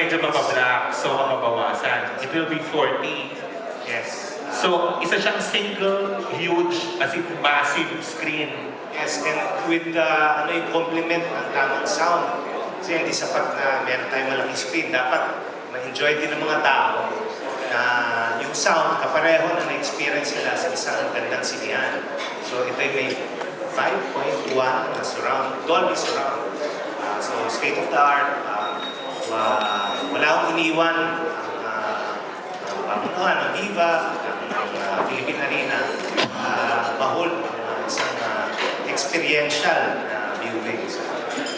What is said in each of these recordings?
medyo mabablock, so mababawasan. It will be 40. Yes. So, isa siyang single, huge, as in massive screen. Yes, and with yung complement ng tamang sound. Kasi hindi sapat na meron tayong malaking screen. Dapat ma-enjoy din ng mga tao na yung sound, kapareho na na-experience nila sa isang gandang sinihan. So ito ay may 5.1 na surround, Dolby surround. So state of the art, wala akong iniwan ang pamunuan ng Viva, ng Philippine Arena, mahol isang experiential na viewing.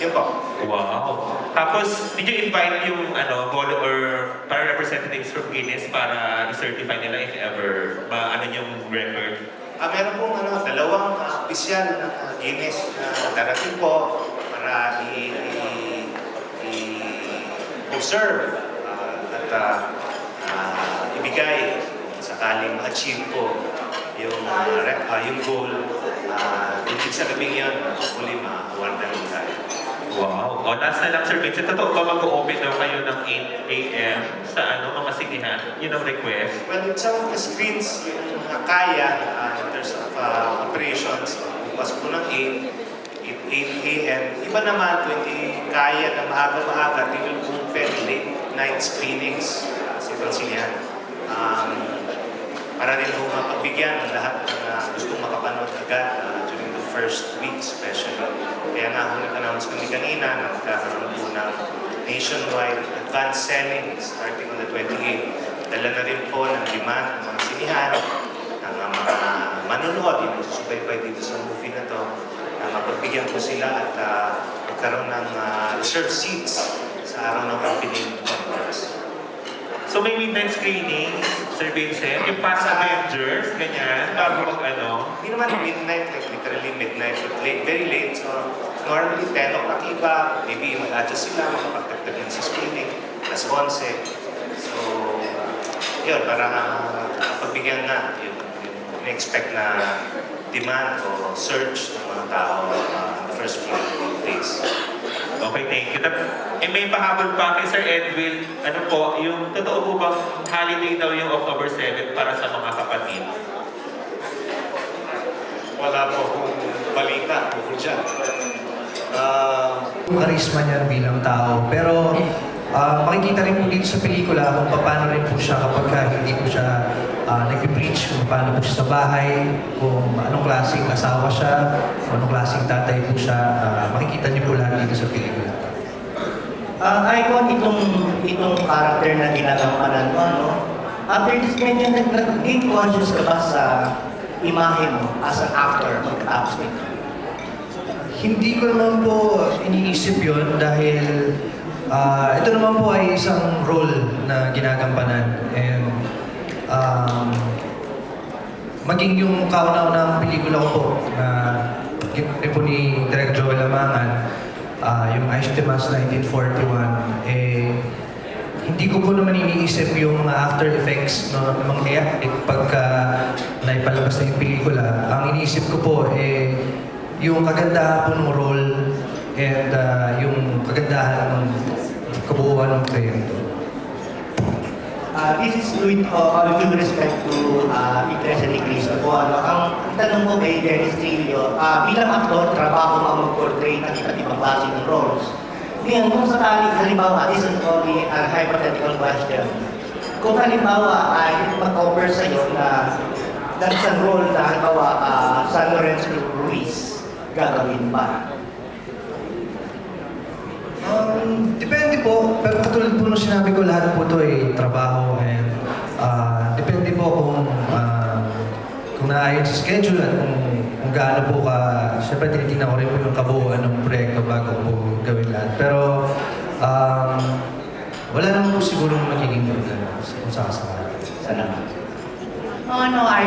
Yun po. Wow. Tapos, did you invite yung board or para representatives from Guinness para i-certify nila if ever yung record? Meron pong dalawang opisyal ng Guinness na darating po para i-observe at ibigay sakaling ma-achieve po yung goal. Ibig sabihin yun, hopefully ma-awardan tayo. Wow. O, last na lang, Sir Vincent. Totoo ba mag-open daw kayo ng 8 a.m. sa mga sinihan? Yun ang request. Well, with some of the screens, yung kaya, in terms of operations, bukas po ng 8 a.m. Iba naman, kung hindi kaya na maaga-maaga, they will open late night screenings sa ibang sinihan. Para rin po mapagbigyan ng lahat na gustong makapanood agad during the first week especially. Kaya nga, nag-announce kami kanina na magkakaroon po ng nationwide advanced selling starting on the 28th. Dala na rin po ng demand ng mga sinihan, ng mga manonood, yung susubaybay dito sa movie na to, na mapagbigyan po sila at magkaroon ng reserved seats sa araw ng opening concourse. So may midnight screening, Sir Vincent, yung past Avengers, ganyan, bago Hindi naman midnight, like literally midnight, but late, very late. So normally 10 o'clock iba, maybe mag-adjust sila, makapagtagdag ng sa screening, alas 11. So yun, para pagbigyan na yung na-expect na demand o surge ng mga tao the first few days. Okay, thank you. May pahabol pa kay Sir Edwin. Yung totoo po bang holiday daw yung October 7 para sa mga kapatid? Wala po akong balita tungkol dyan. Karisma niya bilang tao. Pero makikita rin po dito sa pelikula kung paano rin po siya kapag hindi po siya nag-preach, kung paano po siya sa bahay, kung anong klaseng asawa siya, kung anong klaseng tatay po siya. Makikita niyo po lahat dito sa pelikula. Icon, itong character na ginagampanan mo, no? After this medyo nag-gain conscious ka ba sa imahe mo as an actor pagkatapos nito? Hindi ko naman po iniisip yun dahil ito naman po ay isang role na ginagampanan. And maging yung kauna-unang pelikula ko po na po ni Direk Joel Amangan, yung Ice Timas 1941, hindi ko po naman iniisip yung mga after effects no, ng mga pagka naipalabas na yung pelikula. Ang iniisip ko po yung kagandahan po ng role and yung kagandahan ng kabuuan ng kwento. This is with all due respect to Iglesia ni Cristo po. Ang tanong ko kay Dennis Trillo, bilang aktor, trabaho mo mag-portray ng iba't ibang klase ng roles. Ngayon, kung sakaling halimbawa, this is only a hypothetical question. Kung halimbawa ay mag-offer sa'yo na isang role na halimbawa San Lorenzo Ruiz, gagawin ba? Depende po, pero katulad po nung sinabi ko, lahat po ito ay trabaho and depende po kung naayon sa schedule at kung gaano po siyempre tinitingnan ko rin po yung kabuuan ng proyekto bago po gawin lahat. Pero wala naman po siguro magiging problema kung sakasakali. Salamat.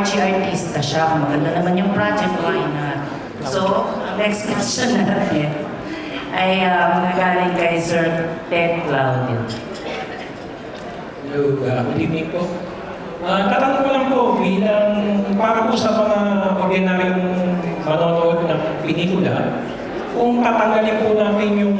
RG artista siya. Kung maganda naman yung project, why not? So, ang next question natin ay magagaling kay Sir Ted Claudio. Hello, good evening po. Tatanong ko lang po bilang para po sa mga ordinaryong manonood ng pelikula, kung tatanggalin po natin yung